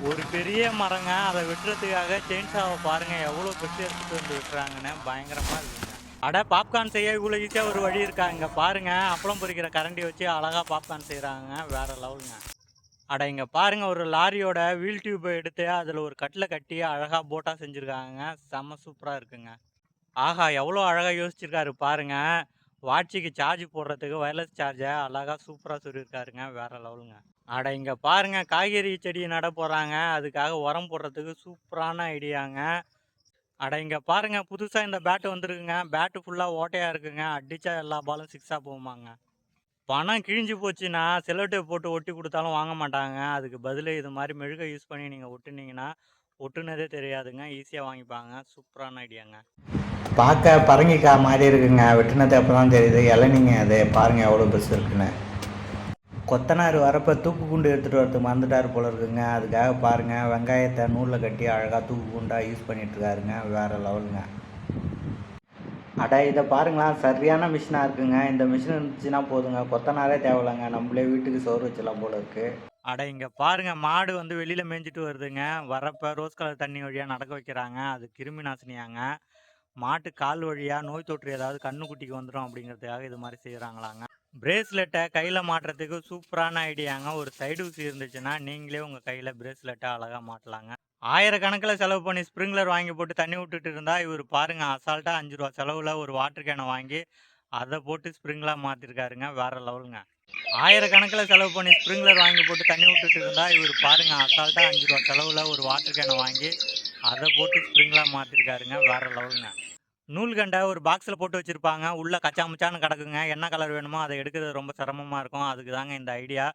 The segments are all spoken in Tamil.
ஒரு பெரிய மரங்க. அத வெட்டுறதுக்காக செயின்சாவ பாருங்க எவ்வளோ பெருசு எடுத்துட்டு வந்து வெட்டுறாங்கன்னு. பயங்கரமா இருக்குங்க. அட பாப்கார்ன் செய்ய இவ்வளோ ஈஸியா ஒரு வழி இருக்கா? இங்க பாருங்க. அப்பளம் பொரிக்கிற கரண்டிய வச்சு அழகா பாப்கார்ன் செய்றாங்க. வேற லெவலுங்க. அட இங்க பாருங்க ஒரு லாரியோட வீல் டியூப்ப எடுத்து அதுல ஒரு கட்ல கட்டி அழகா போட்டா செஞ்சிருக்காங்கங்க. செம்ம சூப்பரா இருக்குங்க. ஆஹா! எவ்வளோ அழகா யோசிச்சிருக்காரு பாருங்க. வாட்சுக்கு சார்ஜ் போடுறதுக்கு வயர்லெஸ் சார்ஜ அழகா சூப்பரா சொருவிருக்காருங்க. வேற லெவலுங்க. அட இங்க பாருங்க காய்கறி செடி நட போறாங்க. அதுக்காக உரம் போடுறதுக்கு சூப்பரான ஐடியாங்க. அட இங்க பாருங்க புதுசா இந்த பேட் வந்திருக்குங்க. பேட் ஃபுல்லா ஓட்டையா இருக்குங்க. அடிச்சா எல்லா பாலும் சிக்ஸா போகுமாங்க. பணம் கிழிஞ்சு போச்சுன்னா, செல்லோ டேப் போட்டு ஒட்டி குடுத்தாலும் வாங்க மாட்டாங்க. அதுக்கு பதிலு இது மாரி மெழுக யூஸ் பண்ணி நீங்க ஒட்டுனீங்கன்னா, ஒட்டுனதே தெரியாதுங்க. ஈஸியா வாங்கிப்பாங்க. சூப்பரான ஐடியாங்க. பார்க்க பரங்கிக்காய் மாதிரி இருக்குங்க. வெட்டினது அப்போ தான் தெரியுது. இளநீங்க அது பாருங்கள் எவ்வளோ பெருசு இருக்குன்னு. கொத்தனார் வரப்போ தூக்கு குண்டு எடுத்துகிட்டு வரதுக்கு மறந்துட்டார் போல இருக்குங்க. அதுக்காக பாருங்கள் வெங்காயத்தை நூலில் கட்டி அழகாக தூக்கு குண்டாக யூஸ் பண்ணிகிட்ருக்காருங்க. வேறு லெவலுங்க. அட இதை பாருங்களா சரியான மிஷினாக இருக்குங்க. இந்த மிஷின் இருந்துச்சுன்னா போதுங்க. கொத்தனாரே தேவையில்லைங்க. நம்மளே வீட்டுக்கு சோறு வச்சலாம் போல இருக்குது. அட இங்க பாருங்க மாடு வந்து வெளியில மேய்ஞ்சுட்டு வருதுங்க. வரப்ப ரோஸ் கலர் தண்ணி வழியா நடக்க வைக்கிறாங்க. அது கிருமி நாசினியாங்க. மாட்டு கால் வழியா நோய் தொற்று ஏதாவது கண்ணுக்குட்டிக்கு வந்துரும் அப்படிங்கிறதுக்காக இது மாரி செய்றாங்களாங்க. பிரேஸ்லெட்ட கையில மாட்டுறதுக்கு சூப்பரான ஐடியாங்க. ஒரு சைடு ஊசி இருந்துச்சுன்னா, நீங்களே உங்க கையில பிரேஸ்லெட்ட அழகா மாட்டலாங்க. ஆயிரக்கணக்கில செலவு பண்ணி ஸ்ப்ரிங்க்லர் வாங்கி போட்டு தண்ணி விட்டுட்டு இருந்தா, இவரு பாருங்க அசால்ட்டா ரூ. 5 செலவுல ஒரு வாட்டர் கேன வாங்கி, அத போட்டு ஸ்ப்ரிங்க்லா மாத்திருக்காருங்க. வேற லெவலுங்க. ஆயிரக்கணக்கில செலவு பண்ணி ஸ்ப்ரிங்க்லர் வாங்கி போட்டு தண்ணி விட்டுட்டு இருந்தா, இவரு பாருங்க அசால்ட்டா ரூ. 5 செலவுல ஒரு வாட்டர் கேன வாங்கி, அத போட்டு ஸ்ப்ரிங்க்லா மாத்திருக்காருங்க. வேற லெவலுங்க. நூல்கண்ட ஒரு பாக்ஸ்ல போட்டு வச்சிருப்பாங்க. உள்ள கச்சா முச்சான்னு கிடக்குங்க. என்ன கலர் வேணுமோ அத எடுக்கிறது ரொம்ப சிரமமா இருக்கும். அதுக்கு தாங்க இந்த ஐடியா.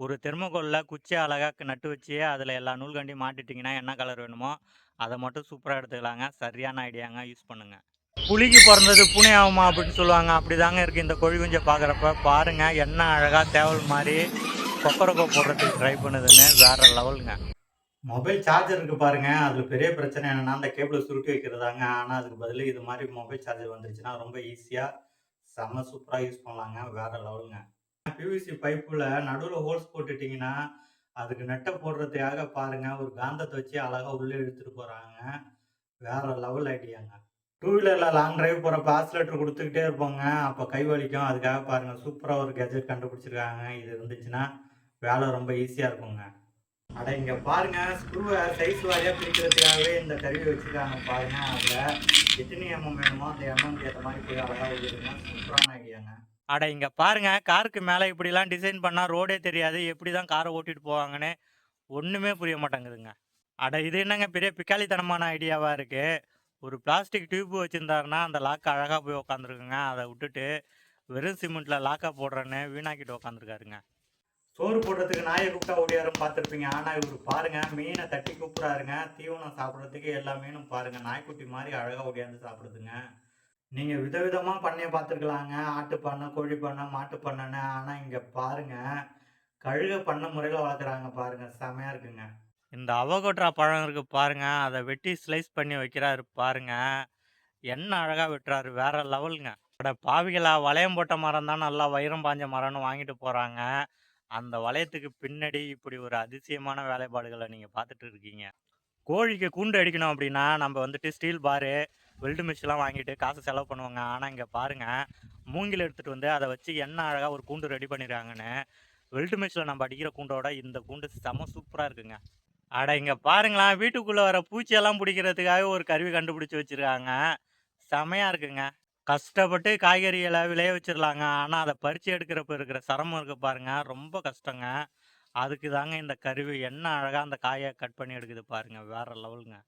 ஒரு தெர்மோகோல்ல குச்சிய அழகா நட்டு வச்சு, அதுல எல்லா நூல்கண்டையும் மாட்டிட்டீங்கன்னா, என்ன கலர் வேணுமோ அத மட்டும் சூப்பரா எடுத்துக்கலாங்க. சரியான ஐடியாங்க. யூஸ் பண்ணுங்க. புலிக்கு பொறந்தது பூனை ஆகுமா அப்படின்னு சொல்லுவாங்க. அப்படிதாங்க இருக்கு இந்த கோழி குஞ்ச பார்க்குறப்ப. பாருங்க என்ன அழகா சேவல் மாரி கொக்கரக்கோ போடுறதுக்கு ட்ரை பண்ணுதுன்னு. வேற லெவலுங்க. மொபைல் சார்ஜர் இருக்கு பாருங்க. அதுல பெரிய பிரச்சனை என்னன்னா, அந்த கேபிள சுருட்டி வைக்கிறதாங்க. ஆனா, அதுக்கு பதிலு இது மாரி மொபைல் சார்ஜர் வந்துருச்சுன்னா, ரொம்ப ஈஸியா செம்ம சூப்பரா யூஸ் பண்ணலாங்க. வேற லெவலுங்க. பிவிசி பைப்புல நடுவுல ஹோல்ஸ் போட்டுட்டீங்கன்னா, அதுக்கு நட்ட போடுறதுக்காக பாருங்க, ஒரு காந்தத்த வச்சு அழகா உள்ள இழுத்துட்டு போறாங்க. வேற லெவல் ஐடியாங்க. டூ வீலர்ல லாங் டிரைவ் போறப்ப ஆக்ஸிலேட்டர் குடுத்துக்கிட்டே இருப்போங்க. அப்ப கை வலிக்கும். அதுக்காக பாருங்க சூப்பரா ஒரு கேட்ஜெட் கண்டுபிடிச்சிருக்காங்க. இது இருந்துச்சுன்னா, வேலை ரொம்ப ஈஸியா இருக்குங்க. அட இங்க பாருங்க ஸ்க்ரூவ சைஸ் வாரியா பிரிக்கிறதுக்காகவே இந்த கருவி வச்சிருக்காங்க பாருங்க. அதுல எத்தனை வேணுமோ அந்த எம்எம்க்கு ஏத்த மாரி போய் அழகா எழுதிருங்க. சூப்பரான ஐடியாங்க. அட இங்க பாருங்க காருக்கு மேல இப்படிலாம் டிசைன் பண்ணா ரோடே தெரியாது. எப்படிதான் கார ஓட்டிட்டு போவாங்கன்னு ஒண்ணுமே புரிய மாட்டேங்குதுங்க. அட இது என்னங்க பெரிய பிக்காளித்தனமான ஐடியாவா இருக்கு. ஒரு பிளாஸ்டிக் டியூப் வச்சிருந்தாருன்னா, அந்த லாக் அழகா போய் உட்காந்துருக்குங்க. அத விட்டுட்டு வெறும் சிமெண்ட்ல லாக்கா போடுறேன்னு வீணாக்கிட்டு உட்காந்துருக்காருங்க. சோறு போடுறதுக்கு நாய கூப்பிட்டா ஓடியாருன்னு பார்த்துருப்பீங்க. ஆனா இவரு பாருங்க மீனை தட்டி கூப்பிடுறாருங்க. தீவனம் சாப்பிடுறதுக்கு எல்லா மீனும் பாருங்க நாய்க்குட்டி மாதிரி அழகா ஓடியாந்து சாப்பிடுதுங்க. நீங்க விதவிதமா பண்ணைய பார்த்துருக்கலாங்க. ஆட்டு பண்ணை, கோழி பண்ணை, மாட்டு பண்ணைன்னு. ஆனா இங்க பாருங்க கழுக பண்ணை முறையில வளர்க்குறாங்க பாருங்க. செமையா இருக்குங்க. இந்த அவகோட்ரா பழம் இருக்கு பாருங்க. அத வெட்டி ஸ்லைஸ் பண்ணி வைக்கிறாரு பாருங்க. என்ன அழகா வெட்டுறாரு. வேற லெவலுங்க. அட பாவிகளா! வளையம் போட்ட மரம் தான் நல்லா வைரம் பாய்ஞ்ச மரம்னு வாங்கிட்டு போறாங்க. அந்த வளையத்துக்கு பின்னாடி இப்படி ஒரு அதிசயமான வேலைப்பாடுகள நீங்க பார்த்துட்டு இருக்கீங்க. கோழிக்கு கூண்டு அடிக்கணும் அப்படின்னா, நம்ம வந்துட்டு ஸ்டீல் பாரு, வெல்டு மெஷ்லாம் வாங்கிட்டு காசு செலவு பண்ணுவோங்க. ஆனா இங்க பாருங்க, மூங்கில் எடுத்துட்டு வந்து அத வச்சு என்ன அழகா ஒரு கூண்டு ரெடி பண்ணியிருக்காங்கன்னு. வெல்டு மெஷ்ல நம்ம அடிக்கிற கூண்டோட இந்த கூண்டு செம சூப்பரா இருக்குங்க. அட இங்க பாருங்களேன், வீட்டுக்குள்ள வர பூச்சியெல்லாம் புடிக்கிறதுக்காக ஒரு கருவி கண்டுபிடிச்சு வச்சிருக்காங்க. செமையா இருக்குங்க. கஷ்டப்பட்டு காய்கறிகள விளைய வச்சிரலாங்க. ஆனா, அத பறிச்சு எடுக்கிறப்ப இருக்கிற சிரமம் இருக்கு பாருங்க, ரொம்ப கஷ்டங்க. அதுக்கு தாங்க இந்த கருவி. என்ன அழகா அந்த காய கட் பண்ணி எடுக்குது பாருங்க. வேற லெவலுங்க.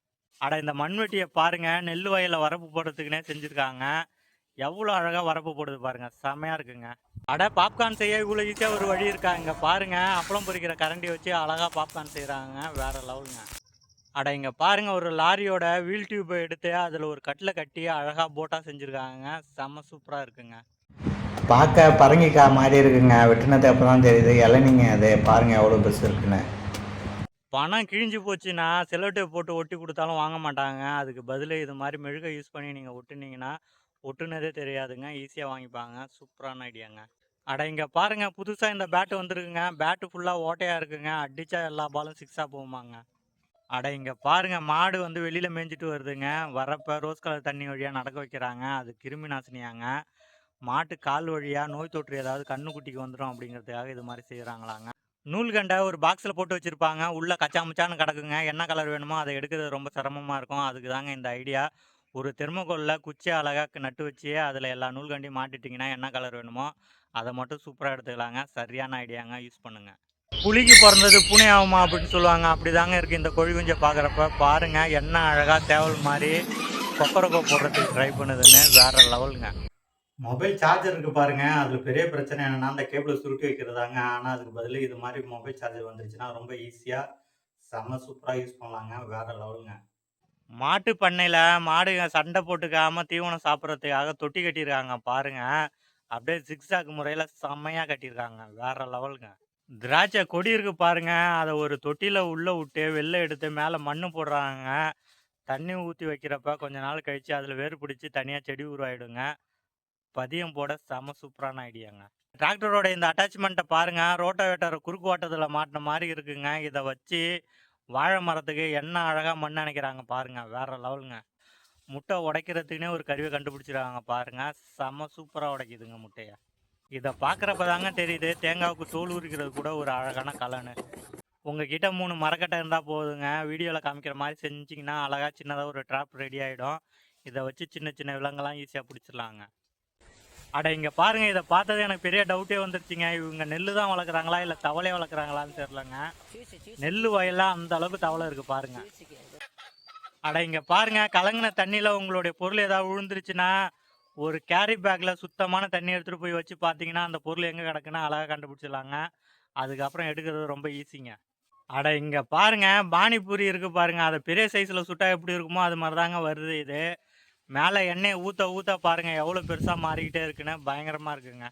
அட இந்த மண்வெட்டிய பாருங்க, நெல்லு வயல்ல வரப்பு போடுறதுக்குன்னே செஞ்சிருக்காங்க. எவ்வளோ அழகா வரப்பு போடுது பாருங்க. செமையா இருக்குங்க. அட பாப்கார்ன் செய்ய இவ்வளோ ஈஸியா ஒரு வழி இருக்கா? இங்க பாருங்க, அப்பளம் பொரிக்கிற கரண்டிய வச்சு அழகா பாப்கார்ன் செய்றாங்க. வேற லெவலுங்க. அட இங்க பாருங்க ஒரு லாரியோட வீல் டியூப்ப எடுத்து அதுல ஒரு கட்ல கட்டி அழகா போட்டா செஞ்சிருக்காங்க. செம்ம சூப்பரா இருக்குங்க. பார்க்க பரங்கிக்காய் மாதிரி இருக்குங்க. வெட்டினது அப்போ தான் தெரியுது. இளநீங்க அது பாருங்கள் எவ்வளோ பெருசு இருக்குன்னு. பணம் கிழிஞ்சு போச்சுன்னா, செல்லோ டேப் போட்டு ஒட்டி குடுத்தாலும் வாங்க மாட்டாங்க. அதுக்கு பதிலு இது மாரி மெழுக யூஸ் பண்ணி நீங்க ஒட்டுனீங்கன்னா, ஒட்டுனதே தெரியாதுங்க. ஈஸியா வாங்கிப்பாங்க. சூப்பரான ஐடியாங்க. அட இங்க பாருங்க புதுசா இந்த பேட் வந்திருக்குங்க. பேட் ஃபுல்லா ஓட்டையா இருக்குங்க. அடிச்சா எல்லா பாலும் சிக்ஸா போகுமாங்க. அட இங்க பாருங்க மாடு வந்து வெளியில மேய்ஞ்சிட்டு வருதுங்க. வரப்ப ரோஸ் கலர் தண்ணி வழியா நடக்க வைக்கிறாங்க. அது கிருமி நாசினியாங்க. மாட்டு கால் வழியா நோய் தொற்று ஏதாவது கன்னுக்குட்டிக்கு வந்துரும் அப்படிங்கிறதுக்காக இது மாரி செய்றாங்களாங்க. நூல்கண்ட ஒரு பாக்ஸ்ல போட்டு வச்சிருப்பாங்க. உள்ள கச்சா முச்சான்னு கிடக்குங்க. என்ன கலர் வேணுமோ அத எடுக்கிறது ரொம்ப சிரமமா இருக்கும். அதுக்கு தாங்க இந்த ஐடியா. ஒரு தெர்மோகோல்ல குச்சிய அழகா நட்டு வச்சு, அதுல எல்லா நூல்கண்டையும் மாட்டிட்டீங்கன்னா, என்ன கலர் வேணுமோ அத மட்டும் சூப்பரா எடுத்துக்கலாங்க. சரியான ஐடியாங்க. யூஸ் பண்ணுங்க. புலிக்கு பொறந்தது பூனை ஆகுமா அப்படின்னு சொல்லுவாங்க. அப்படிதாங்க இருக்கு இந்த கோழி குஞ்ச பார்க்குறப்ப. பாருங்க என்ன அழகா சேவல் மாரி கொக்கரக்கோ போடுறதுக்கு ட்ரை பண்ணுதுன்னு. வேற லெவலுங்க. மொபைல் சார்ஜர் இருக்கு பாருங்க. அதுல பெரிய பிரச்சனை என்னன்னா, அந்த கேபிள சுருட்டி வைக்கிறதுதாங்க. ஆனா அதுக்கு பதிலு இது மாரி மொபைல் சார்ஜர் வந்துருச்சுன்னா, ரொம்ப ஈஸியா செம்ம சூப்பரா யூஸ் பண்ணலாங்க. வேற லெவலுங்க. மாட்டு பண்ணையில மாடுங்க சண்டை போட்டுக்காம தீவனம் சாப்பிடுறதுக்காக தொட்டி கட்டியிருக்காங்க பாருங்க. அப்படியே ஜிக்ஸாக் முறையில செம்மையா கட்டியிருக்காங்க. வேற லெவலுங்க. திராட்சை கொடி இருக்கு பாருங்க. அத ஒரு தொட்டியில உள்ள விட்டு, வெளில எடுத்து மேல மண்ணு போடுறாங்கங்க. தண்ணி ஊத்தி வைக்கிறப்ப கொஞ்ச நாள் கழிச்சு அதுல வேர் பிடிச்சு தனியா செடி உருவாயிடுங்க. பதியம் போட செம சூப்பரான ஐடியாங்க. டிராக்டரோட இந்த அட்டாச்மெண்ட்ட பாருங்க. ரோட்டாவேட்டர குறுக்கு ஓட்டத்துல மாட்டுன மாரி இருக்குங்க. இத வச்சு வாழை மரத்துக்கு என்ன அழகா மண் அணைக்கிறாங்க பாருங்க. வேற லெவலுங்க. முட்டை உடைக்கிறதுக்குன்னே ஒரு கருவிய கண்டுபிடிச்சிருக்காங்க பாருங்க. செம சூப்பரா உடைக்குதுங்க முட்டைய. இத பார்க்குறப்ப தாங்க தெரியுது, தேங்காவுக்கு தோல் உரிக்கிறது கூட ஒரு அழகான கலைன்னு. உங்ககிட்ட 3 மரக்கட்டை இருந்தா போதுங்க. வீடியோல காமிக்கிற மாரி செஞ்சீங்கன்னா, அழகா சின்னதா ஒரு ட்ராப் ரெடி ஆயிடும். இத வச்சு சின்ன சின்ன விலங்கெல்லாம் ஈஸியா புடிச்சிடலாங்க. அட இங்க பாருங்க, இத பார்த்ததும் எனக்கு பெரிய டவுட்டே வந்துருச்சுங்க. இவங்க நெல்லு தான் வளர்க்குறாங்களா? இல்ல தவளைய வளர்க்குறாங்களான்னு தெரியலங்க. நெல்லு வயல்ல அந்த அளவுக்கு தவளை இருக்கு பாருங்க. அட இங்க பாருங்க, கலங்கின தண்ணியில உங்களுடைய பொருள் ஏதாவது விழுந்துருச்சுன்னா, ஒரு கேரி பேக்ல சுத்தமான தண்ணி எடுத்துட்டு போய் வச்சு பார்த்தீங்கன்னா, அந்த பொருள் எங்க கிடக்குன்னு அழகா கண்டுபிடிச்சிடலாங்க. அதுக்கப்புறம் எடுக்கிறது ரொம்ப ஈஸிங்க. அட இங்க பாருங்க, பானிபூரி இருக்கு பாருங்க. அத பெரிய சைஸ்ல சுட்டா எப்படி இருக்குமோ, அது மாரி தாங்க வருது இது. மேல எண்ணெய ஊத்த ஊத்த பாருங்க, எவ்வளோ பெருசா மாறிக்கிட்டே இருக்குன்னு. பயங்கரமா இருக்குங்க.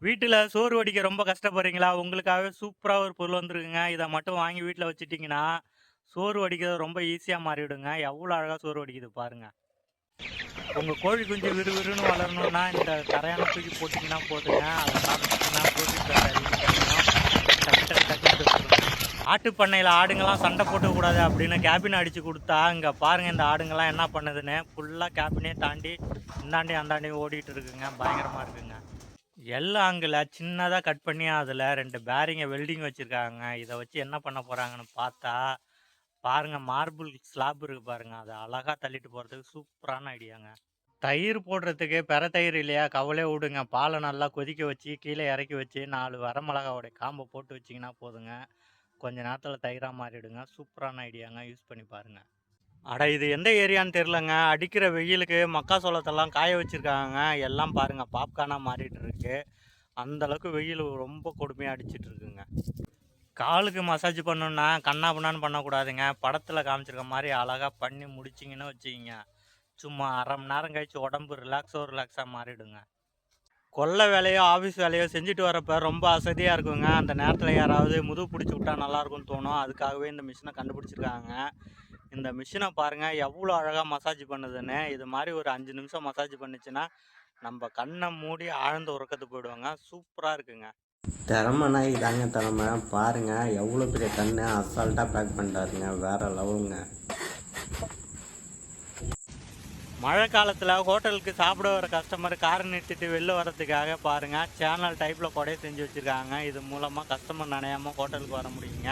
வீட்டுல சோறு வடிக்க ரொம்ப கஷ்டப்படுறீங்களா? உங்களுக்காகவே சூப்பரா ஒரு பொருள் வந்திருக்குங்க. இத மட்டும் வாங்கி வீட்ல வச்சுட்டீங்கன்னா, சோறு வடிக்கிறது ரொம்ப ஈஸியா மாறிடுங்க. எவ்வளோ அழகா சோறு வடிக்குது பாருங்க. உங்க கோழி குஞ்சு விறுவிறுன்னு வளரணும்னா, இந்த கரையான தூக்கி போட்டீங்கன்னா போதுங்க. அத சாப்பிட்டுச்சுன்னா புரோட்டீன் சத்து அதிகம் கிடைக்கும். டக்கு டக்கு டக்குன்னு பெருத்துரும். ஆட்டு பண்ணையில ஆடுங்கலாம் சண்டை போட்டுக்கக்கூடாது அப்படின்னு கேபின் அடிச்சு குடுத்தா, இங்க பாருங்க இந்த ஆடுங்கலாம் என்ன பண்ணுதுன்னு. ஃபுல்லா கேபினே தாண்டி இந்தாண்டையும் அந்தாண்டையும் ஓடிட்டு இருக்குங்க. பயங்கரமா இருக்குங்க. எல் ஆங்கில சின்னதா கட் பண்ணி அதுல 2 பேரிங்க வெல்டிங் வச்சிருக்காங்க. இத வச்சு என்ன பண்ண போறாங்கன்னு பார்த்தா, பாருங்க மார்பிள் ஸ்லாப் இருக்கு பாருங்க. அத அழகா தள்ளிட்டு போறதுக்கு சூப்பரான ஐடியாங்க. தயிர் போடுறதுக்கு தயிர் இல்லையா? கவலையே விடுங்க. பால நல்லா கொதிக்க வச்சு, கீழ இறக்கி வச்சு 4 வரமிளகாவோட காம்ப போட்டு வச்சீங்கன்னா போதுங்க. கொஞ்ச நேரத்துல தயிரா மாறிடுங்க. சூப்பரான ஐடியாங்க. யூஸ் பண்ணி பாருங்க. அட இது எந்த ஏரியான்னு தெரியலங்க. அடிக்கிற வெயிலுக்கு மக்காசோளத்தெல்லாம் காய வச்சிருக்காங்கங்க. எல்லாம் பாருங்க பாப்கார்னா மாறிட்டு இருக்கு. அந்த அளவுக்கு வெயில் ரொம்ப கொடுமையா அடிச்சிட்டு இருக்குங்க. காலுக்கு மசாஜ் பண்ணணும்னா கன்னா பின்னான்னு பண்ணக்கூடாதுங்க. படத்துல காமிச்சிருக்க மாரி அழகா பண்ணி முடிச்சீங்கன்னு வச்சுக்கங்க. சும்மா 1/2 மணி நேரம் கழிச்சு உடம்பு ரிலாக்ஸா மாறிடுங்க. கொல்ல வேலையோ, ஆஃபீஸ் வேலையோ செஞ்சுட்டு வரப்ப ரொம்ப அசதியா இருக்குங்க. அந்த நேரத்துல யாராவது முதுகு புடிச்சு விட்டா நல்லாயிருக்கும்னு தோணும். அதுக்காகவே இந்த மிஷின கண்டுபிடிச்சிருக்காங்க. இந்த மிஷின பாருங்க எவ்வளோ அழகா மசாஜ் பண்ணுதுன்னு. இது மாரி ஒரு 5 நிமிஷம் மசாஜ் பண்ணுச்சுன்னா, நம்ம கண்ண மூடி ஆழ்ந்த உறக்கத்துக்கு போயிடுவோங்க. சூப்பரா இருக்குங்க. திறமைனா இதாங்க திறமை. பாருங்க எவ்வளோ பெரிய கண்ணு அசால்ட்டாக பேக் பண்ணிட்டாருங்க. வேற லெவலுங்க. மழை காலத்துல ஹோட்டலுக்கு சாப்பிட வர கஸ்டமர் காரை நிறுத்திட்டு வெளில வரதுக்காக பாருங்க சேனல் டைப்ல கொடைய செஞ்சு வச்சிருக்காங்க. இது மூலமா கஸ்டமர் நனையாம ஹோட்டலுக்கு வர முடியுங்க.